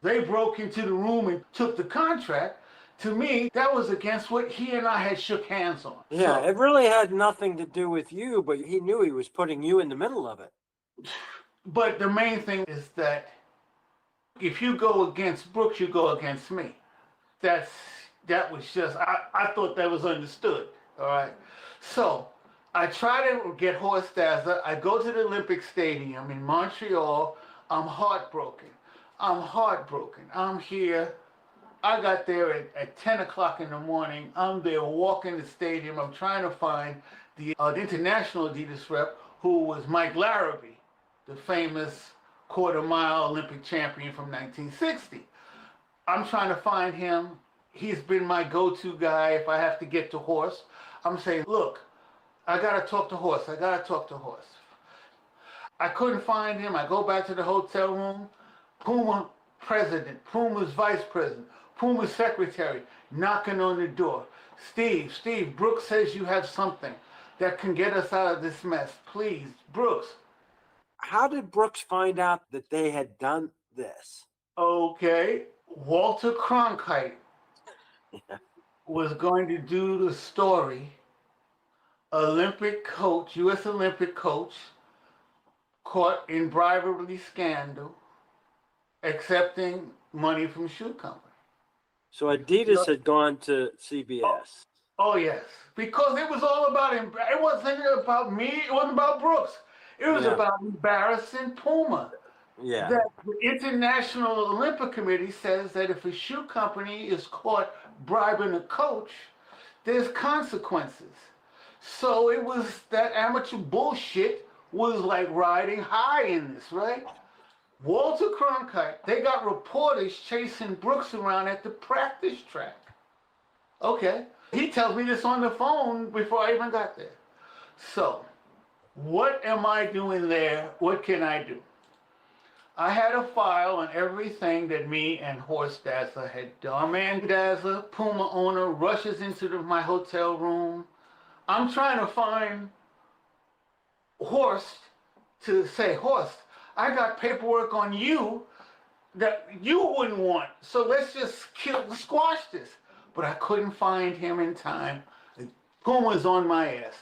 they broke into the room and took the contract, To me, that was against what he and I had shook hands on. Yeah, So, it really had nothing to do with you, but he knew he was putting you in the middle of it. but the main thing is that if you go against Brooks, you go against me. That's that was just I thought that was understood. All right. So I try to get Horst Dazzler. I go to the Olympic Stadium in Montreal. I'm heartbroken. I'm heartbroken. I'm here. I got there at 10 o'clock in the morning. I'm there walking the stadium. I'm trying to find the international Adidas rep, who was Mike Larrabee, the famous quarter mile Olympic champion from 1960. I'm trying to find him. He's been my go-to guy if I have to get to Horst. I'm saying, look, I got to talk to Horst. I got to talk to Horst. I couldn't find him. I go back to the hotel room. Puma president, Puma's vice president, Puma's secretary knocking on the door. Steve, Brooks says you have something that can get us out of this mess. Please, Brooks. How did Brooks find out that they had done this? Okay, Walter Cronkite was going to do the story. Olympic coach, U.S. Olympic coach, caught in bribery scandal, accepting money from shoe company. So Adidas had gone to CBS. Oh yes, because it was all about him. It wasn't about me. It wasn't about Brooks. It was about embarrassing Puma. Yeah. That the International Olympic Committee says that if a shoe company is caught bribing a coach, there's consequences. So it was that amateur bullshit was like riding high in this, right? Walter Cronkite, they got reporters chasing Brooks around at the practice track. Okay. He tells me this on the phone before I even got there. So, what am I doing there? What can I do? I had a file on everything that me and Horst Dazzler had done. Our man Dazzler, Puma owner, rushes into my hotel room. I'm trying to find Horst to say, Horst, I got paperwork on you that you wouldn't want. So let's just squash this. But I couldn't find him in time. Puma's on my ass.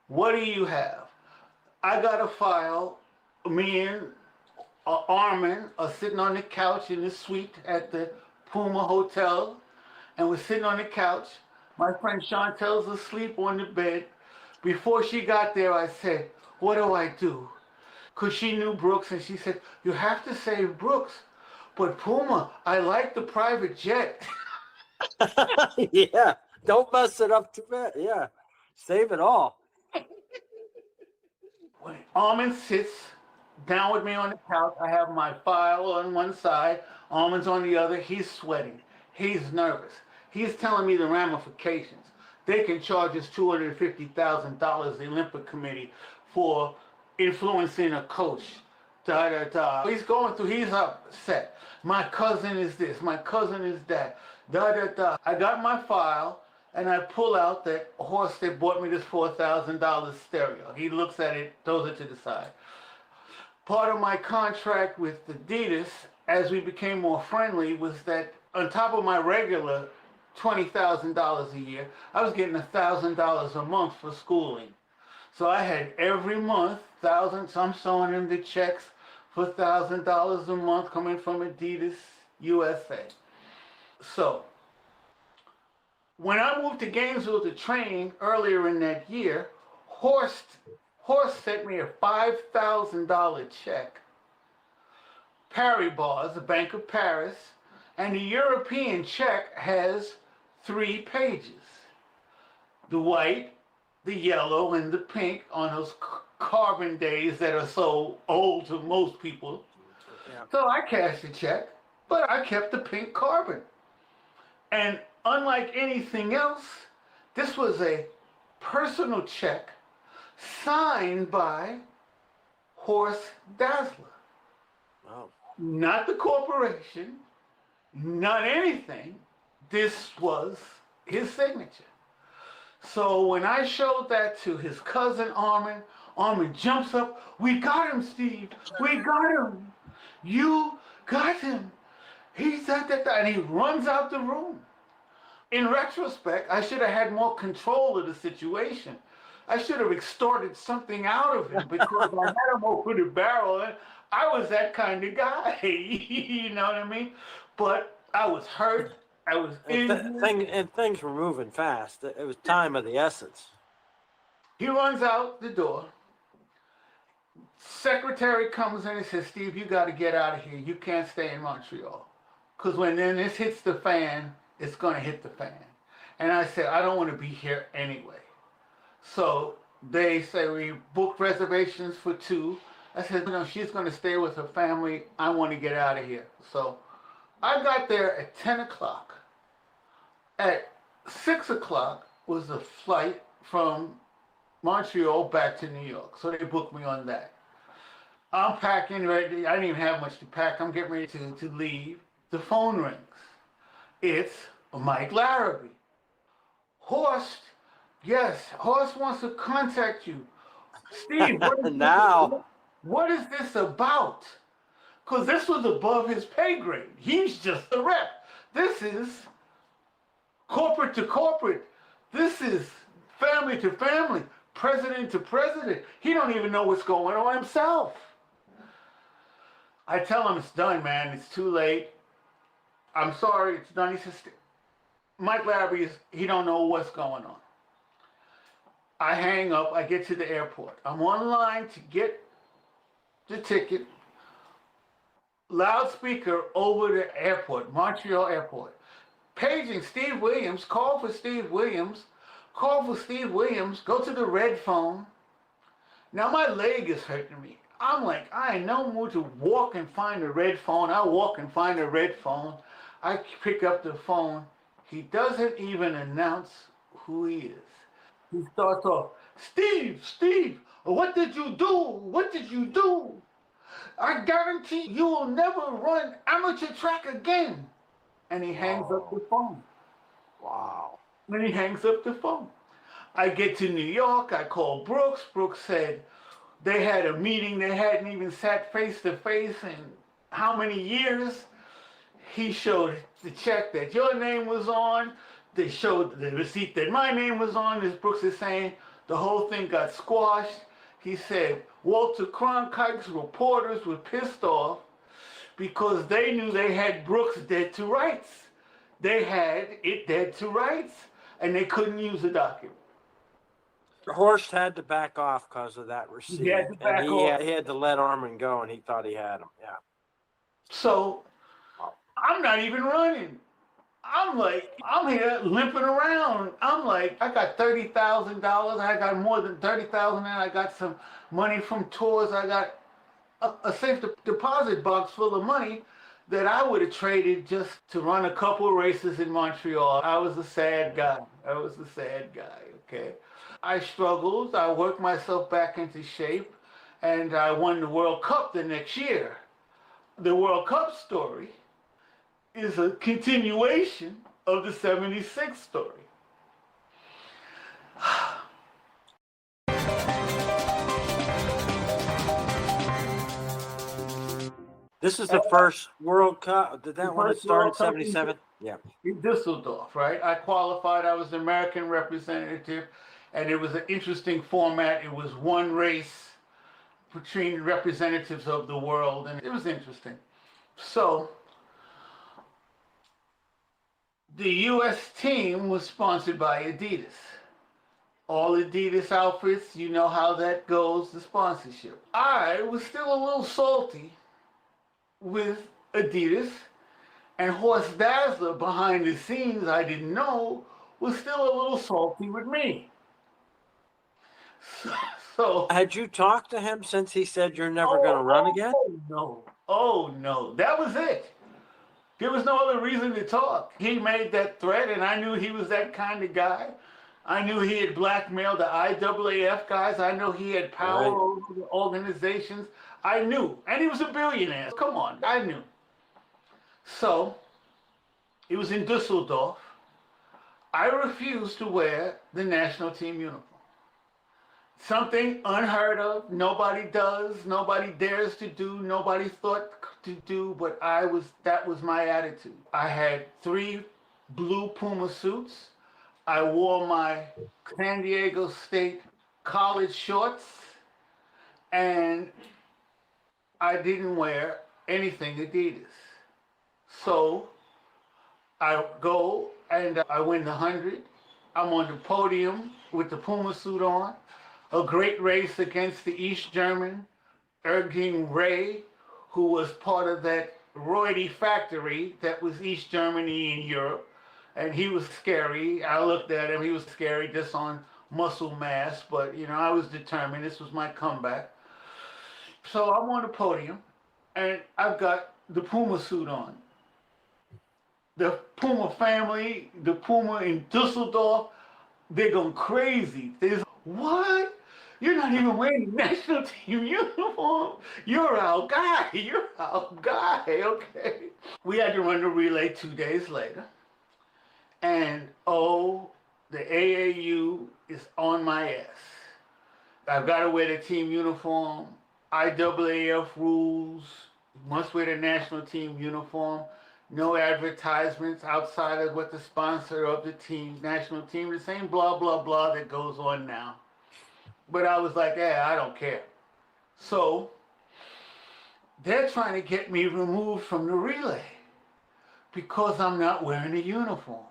What do you have? I got a file. Me and Armin are sitting on the couch in the suite at the Puma Hotel. And we're sitting on the couch. My friend Chantel's asleep on the bed. Before she got there, I said, what do I do? Because she knew Brooks, and she said, you have to save Brooks. But Puma, I like the private jet. Yeah, don't mess it up too bad. Yeah, save it all. When Armin sits down with me on the couch, I have my file on one side, Armin's on the other. He's sweating. He's nervous. He's telling me the ramifications. They can charge us $250,000, the Olympic Committee, for influencing a coach. He's going through, he's upset. My cousin is this, my cousin is that. I got my file and I pull out that Horst that bought me this $4,000 stereo. He looks at it, throws it to the side. Part of my contract with Adidas, as we became more friendly, was that on top of my regular $20,000 a year, I was getting $1,000 a month for schooling. So I had every month, so I'm showing him the checks for $1,000 a month coming from Adidas USA. So, when I moved to Gainesville to train earlier in that year, Horst sent me a $5,000 check. Paribas, the Bank of Paris, and the European check has 3 pages. The white, the yellow, and the pink on those carbon days that are so old to most people. Yeah. So I cashed the check, but I kept the pink carbon. And unlike anything else, this was a personal check signed by Horst Dazzler. Wow. Not the corporation, not anything. This was his signature. So when I showed that to his cousin Armin, Armin jumps up. We got him, Steve. We got him. You got him. He said that, and he runs out the room. In retrospect, I should have had more control of the situation. I should have extorted something out of him because I had him over the barrel. And I was that kind of guy. You know what I mean? But I was hurt. I was injured. And things were moving fast. It was time of the essence. He runs out the door. Secretary comes in and says, Steve, you got to get out of here. You can't stay in Montreal. Because when then this hits the fan, it's going to hit the fan. And I said, I don't want to be here anyway. So they say, we booked reservations for 2. I said, no, she's going to stay with her family. I want to get out of here. So I got there at 10 o'clock. At 6 o'clock was the flight from Montreal back to New York. So they booked me on that. I'm packing ready. I didn't even have much to pack. I'm getting ready to leave. The phone rings. It's Mike Larrabee. Horst, yes, Horst wants to contact you. Steve, what is this about? Because this was above his pay grade. He's just a rep. This is corporate to corporate. This is family to family, president to president. He don't even know what's going on himself. I tell him it's done, man. It's too late. I'm sorry, it's done. He says, Mike Larrabee, he don't know what's going on. I hang up. I get to the airport. I'm online to get the ticket. Loudspeaker over the airport, Montreal airport. Paging Steve Williams, call for Steve Williams, go to the red phone. Now my leg is hurting me. I'm like, I ain't no mood to walk and find the red phone. I walk and find the red phone. I pick up the phone. He doesn't even announce who he is. He starts off, Steve, what did you do? I guarantee you will never run amateur track again. And he hangs up the phone. Wow. Then he hangs up the phone. I get to New York. I call Brooks. Brooks said they had a meeting. They hadn't even sat face to face in how many years. He showed the check that your name was on. They showed the receipt that my name was on. As Brooks is saying, the whole thing got squashed. He said Walter Cronkite's reporters were pissed off because they knew they had Brooks dead to rights. They had it dead to rights, and they couldn't use the document. Horst had to back off because of that receipt. He had to back off. He had to let Armin go, and he thought he had him. Yeah. So I'm not even running. I'm here limping around. I'm like, I got $30,000. I got more than $30,000, and I got some money from tours. I got a safe deposit box full of money that I would have traded just to run a couple races in Montreal. I was a sad guy. Okay? I struggled. I worked myself back into shape, and I won the World Cup the next year. The World Cup story is a continuation of the 76 story. This is the first World Cup. Did that one start in 77? Yeah. In Düsseldorf, right? I qualified. I was the American representative, and it was an interesting format. It was one race between representatives of the world, and it was interesting. So the U.S. team was sponsored by Adidas. All Adidas outfits, you know how that goes, the sponsorship. I was still a little salty with Adidas, and Horst Dassler, behind the scenes, I didn't know, was still a little salty with me. So had you talked to him since he said you're never going to run again? Oh no, that was it. There was no other reason to talk. He made that threat, and I knew he was that kind of guy. I knew he had blackmailed the IAAF guys. I knew he had power over the organizations. I knew. And he was a billionaire. Come on, I knew. So, it was in Düsseldorf. I refused to wear the national team uniform. Something unheard of. Nobody does. Nobody dares to do. Nobody thought to do. But that was my attitude. I had 3 blue Puma suits. I wore my San Diego State college shorts, and I didn't wear anything Adidas. So I go and I win the 100. I'm on the podium with the Puma suit on. A great race against the East German, Erging Ray, who was part of that roidy factory that was East Germany in Europe. And he was scary. I looked at him, he was scary just on muscle mass, but I was determined. This was my comeback. So I'm on the podium and I've got the Puma suit on. The Puma family, the Puma in Dusseldorf, they're going crazy. They're what? You're not even wearing national team uniform. You're our guy. You're our guy. Okay. We had to run the relay 2 days later. And the AAU is on my ass. I've got to wear the team uniform. IAAF rules. Must wear the national team uniform. No advertisements outside of what the sponsor of the team, national team, the same blah, blah, blah that goes on now. But I was like, yeah, I don't care. So they're trying to get me removed from the relay because I'm not wearing a uniform.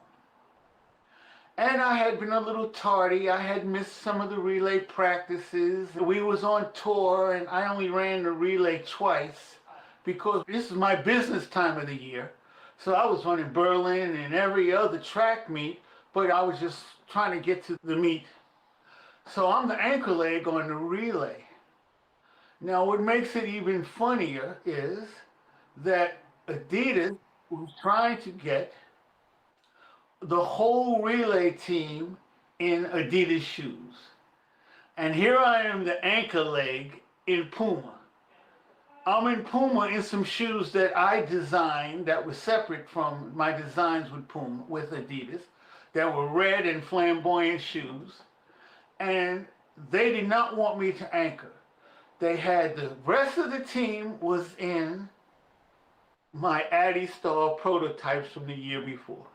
And I had been a little tardy. I had missed some of the relay practices. We was on tour and I only ran the relay twice because this is my business time of the year. So I was running Berlin and every other track meet, but I was just trying to get to the meet. So I'm the anchor leg on the relay. Now what makes it even funnier is that Adidas was trying to get the whole relay team in Adidas shoes. And here I am, the anchor leg in Puma. I'm in Puma in some shoes that I designed that were separate from my designs with Puma, with Adidas, that were red and flamboyant shoes. And they did not want me to anchor. They had the rest of the team was in my Adidad prototypes from the year before.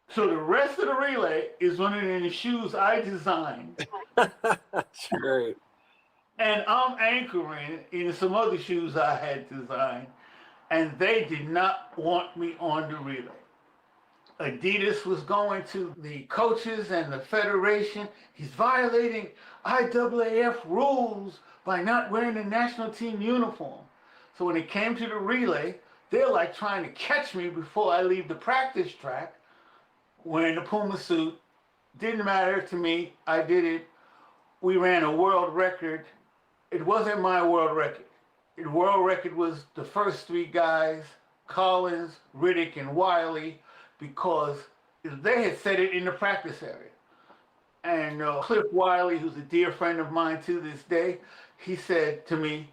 So the rest of the relay is running in the shoes I designed. That's great. And I'm anchoring in some other shoes I had designed. And they did not want me on the relay. Adidas was going to the coaches and the federation. He's violating IAAF rules by not wearing the national team uniform. So when it came to the relay, they're like trying to catch me before I leave the practice track wearing the Puma suit. Didn't matter to me. I did it. We ran a world record. It wasn't my world record. The world record was the first three guys, Collins, Riddick, and Wiley, because they had said it in the practice area. And Cliff Wiley, who's a dear friend of mine to this day, he said to me,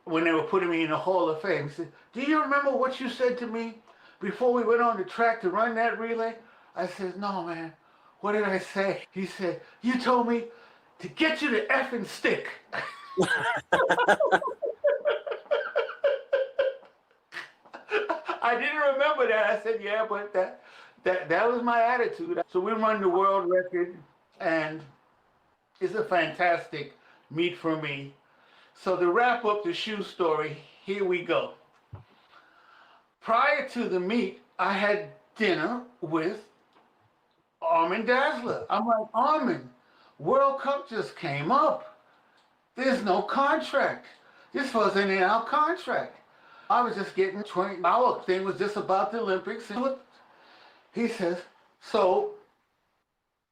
when they were putting me in the Hall of Fame, he said, do you remember what you said to me before we went on the track to run that relay? I said, no, man. What did I say? He said, you told me to get you the effing stick. I didn't remember that. I said, yeah, but that was my attitude. So we run the world record, and it's a fantastic meet for me. So to wrap up the shoe story, here we go. Prior to the meet, I had dinner with Armin Dazzler. I'm like, Armin, World Cup just came up. There's no contract. This wasn't in our contract. I was just getting 20. Our thing was just about the Olympics. And he says, so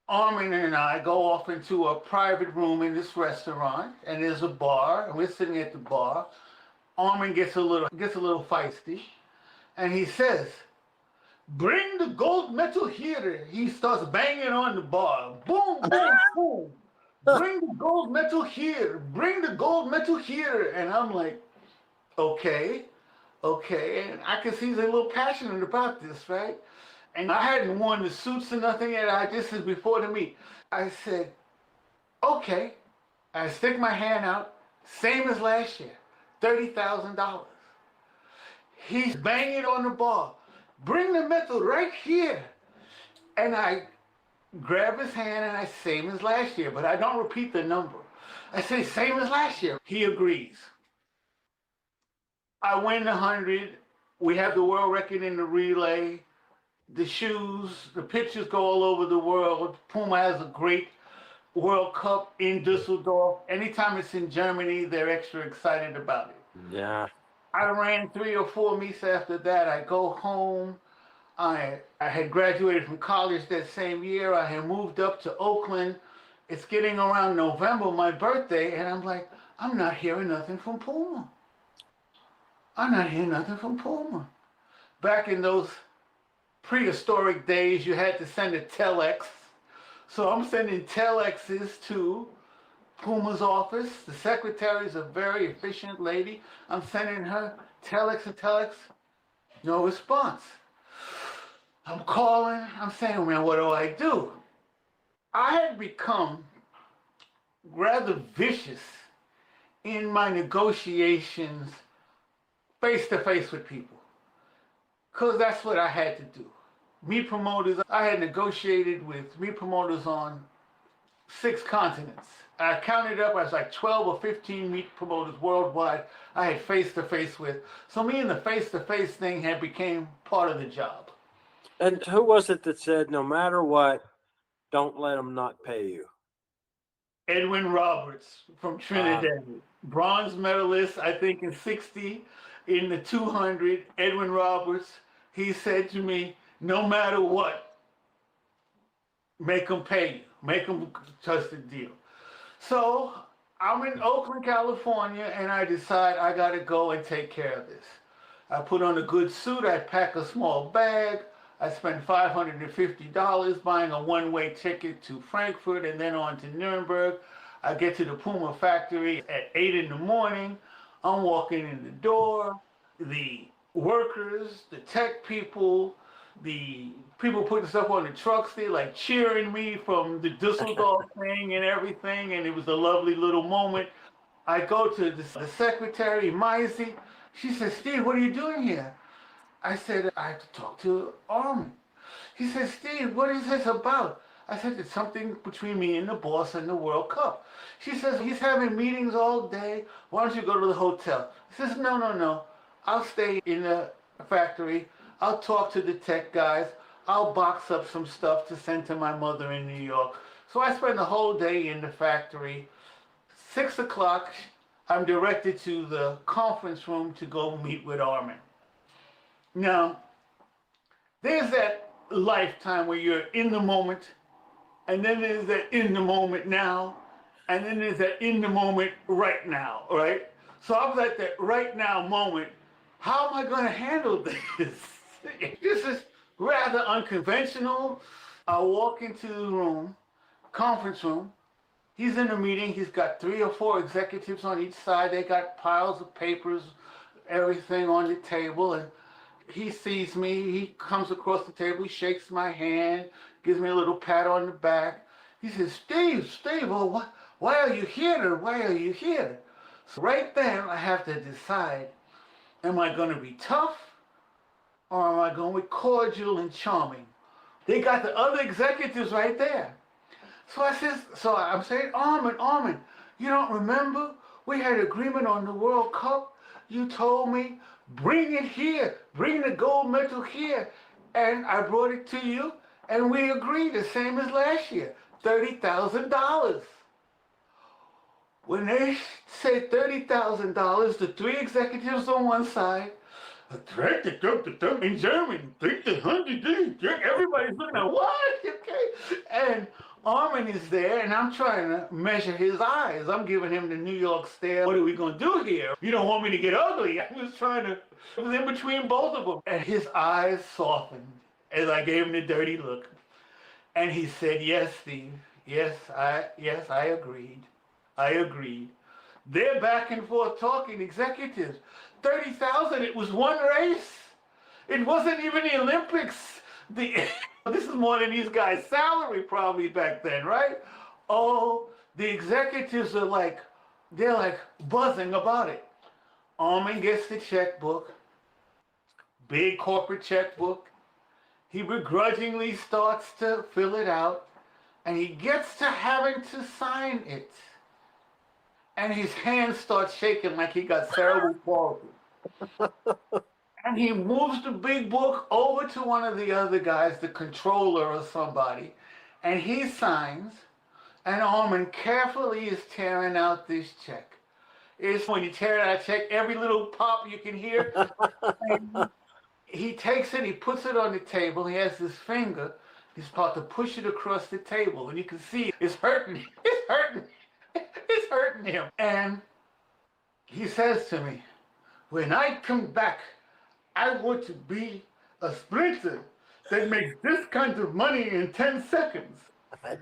Armin and I go off into a private room in this restaurant, and there's a bar, and we're sitting at the bar. Armin gets a little feisty, and he says, bring the gold medal here. He starts banging on the bar. Boom, boom, boom. Bring the gold medal here. Bring the gold medal here. And I'm like, okay. And I can see he's a little passionate about this, right? And I hadn't worn the suits or nothing yet. This is before the meet. I said, okay. I stick my hand out, same as last year, $30,000. He's banging on the bar. bring the metal right here. And I grab his hand and I say, same as last year, but I don't repeat the number. I say, same as last year. He agrees. I win the 100. We have the world record in the relay. The shoes, the pictures go all over the world. Puma has a great World Cup in Dusseldorf. Anytime it's in Germany, they're extra excited about it. Yeah. I ran 3 or 4 meets after that. I go home. I had graduated from college that same year. I had moved up to Oakland. It's getting around November, my birthday, and I'm like, I'm not hearing nothing from Puma. I'm not hearing nothing from Puma. Back in those prehistoric days, you had to send a telex. So I'm sending telexes to Puma's office. The secretary is a very efficient lady. I'm sending her telex and telex. No response. I'm calling. I'm saying, man, what do I do? I had become rather vicious in my negotiations face to face with people, because that's what I had to do. Meat promoters, I had negotiated with meat promoters on 6 continents. I counted up as like 12 or 15 meat promoters worldwide I had face to face with. So me and the face to face thing had became part of the job. And who was it that said, no matter what, don't let them not pay you? Edwin Roberts from Trinidad, bronze medalist, I think in 60 in the 200. Edwin Roberts, he said to me, no matter what, make them pay you, make them touch the deal. So I'm in Oakland, California, and I decide I got to go and take care of this. I put on a good suit, I pack a small bag, I spent $550 buying a one-way ticket to Frankfurt and then on to Nuremberg. I get to the Puma factory at 8 in the morning. I'm walking in the door. The workers, the tech people, the people putting stuff on the trucks, they like cheering me from the Dusseldorf thing and everything, and it was a lovely little moment. I go to the secretary, Maisie. She says, Steve, what are you doing here? I said, I have to talk to Armin. He said, Steve, what is this about? I said, it's something between me and the boss and the World Cup. She says, he's having meetings all day. Why don't you go to the hotel? He says, no. I'll stay in the factory. I'll talk to the tech guys. I'll box up some stuff to send to my mother in New York. So I spend the whole day in the factory. 6 o'clock, I'm directed to the conference room to go meet with Armin. Now, there's that lifetime where you're in the moment, and then there's that in the moment now, and then there's that in the moment right now, right? So I was at that right now moment. How am I going to handle this? This is rather unconventional. I walk into the room, conference room. He's in a meeting. He's got 3 or 4 executives on each side. They got piles of papers, everything on the table, and he sees me, he comes across the table, he shakes my hand, gives me a little pat on the back. He says, Steve, oh, why are you here? Why are you here? So right then, I have to decide, am I going to be tough or am I going to be cordial and charming? They got the other executives right there. So I'm saying, Armin, you don't remember? We had agreement on the World Cup. You told me, bring it here, bring the gold medal here. And I brought it to you, and we agreed, the same as last year, $30,000. When they say $30,000, the 3 executives on one side, in German, everybody's looking at what? Okay. And Armin is there, and I'm trying to measure his eyes. I'm giving him the New York stare. What are we going to do here? You don't want me to get ugly. I was it was in between both of them. And his eyes softened as I gave him the dirty look. And he said, yes, Steve. Yes, I agreed. I agreed. They're back and forth talking, executives. 30,000, it was one race. It wasn't even the Olympics. This is more than these guys' salary probably back then, right? Oh, the executives are they're like buzzing about it. Armin gets the checkbook, big corporate checkbook. He begrudgingly starts to fill it out, and he gets to having to sign it. And his hand starts shaking like he got cerebral palsy. And he moves the big book over to one of the other guys, the controller or somebody, and he signs, and Armin carefully is tearing out this check. It's when you tear out a check, every little pop you can hear. And he takes it, he puts it on the table, he has his finger, he's about to push it across the table, and you can see it's hurting, it's hurting, it's hurting him. And he says to me, when I come back, I want to be a sprinter that makes this kind of money in 10 seconds. And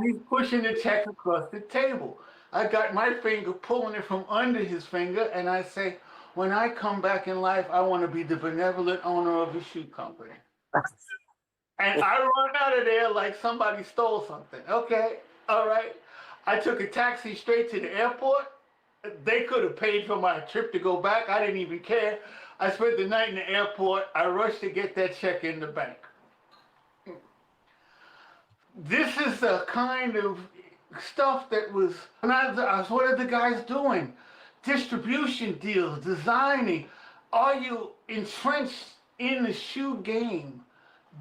he's pushing the check across the table. I got my finger pulling it from under his finger, and I say, when I come back in life, I want to be the benevolent owner of a shoe company. And I run out of there like somebody stole something. Okay, all right. I took a taxi straight to the airport. They could have paid for my trip to go back. I didn't even care. I spent the night in the airport. I rushed to get that check in the bank. This is the kind of stuff that was, what are the guys doing? Distribution deals, designing. Are you entrenched in the shoe game?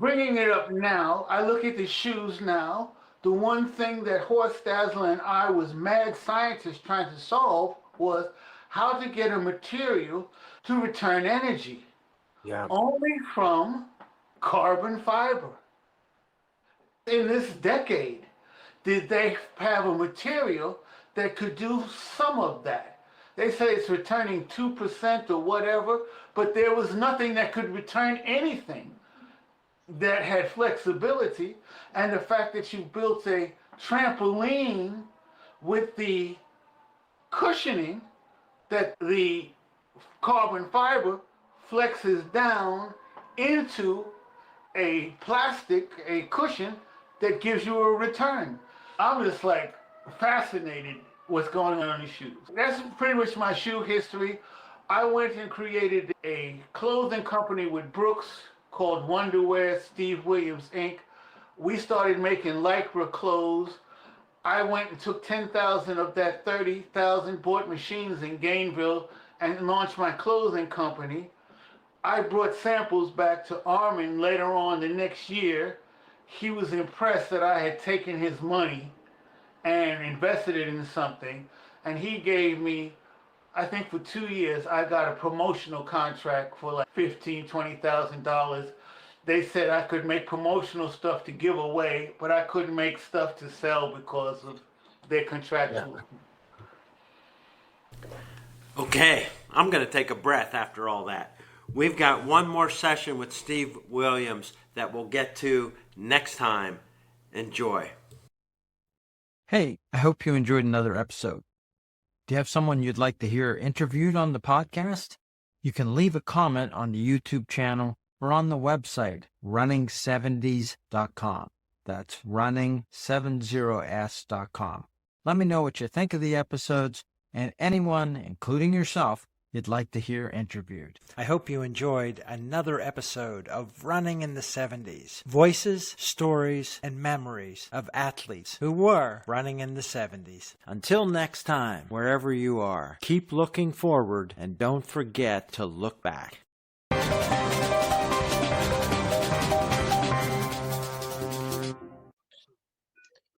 Bringing it up now, I look at the shoes now. The one thing that Horst Dassler and I was mad scientists trying to solve was how to get a material to return energy. Yeah. Only from carbon fiber. In this decade, did they have a material that could do some of that? They say it's returning 2% or whatever, but there was nothing that could return anything that had flexibility. And the fact that you built a trampoline with the cushioning that the carbon fiber flexes down into a plastic, a cushion that gives you a return. I'm just like fascinated what's going on in the shoes. That's pretty much my shoe history. I went and created a clothing company with Brooks called Wonderwear Steve Williams Inc. We started making Lycra clothes. I went and took 10,000 of that 30,000, bought machines in Gainville, and launched my clothing company. I brought samples back to Armin later on the next year. He was impressed that I had taken his money and invested it in something, and he gave me, I think for 2 years, I got a promotional contract for like $15,000, $20,000. They said I could make promotional stuff to give away, but I couldn't make stuff to sell because of their contractual. Yeah. Okay, I'm going to take a breath after all that. We've got one more session with Steve Williams that we'll get to next time. Enjoy. Hey, I hope you enjoyed another episode. Do you have someone you'd like to hear interviewed on the podcast? You can leave a comment on the YouTube channel or on the website, running70s.com. That's running70s.com. Let me know what you think of the episodes and anyone, including yourself, you'd like to hear interviewed. I hope you enjoyed another episode of Running in the 70s. Voices, stories, and memories of athletes who were running in the 70s. Until next time, wherever you are, keep looking forward and don't forget to look back.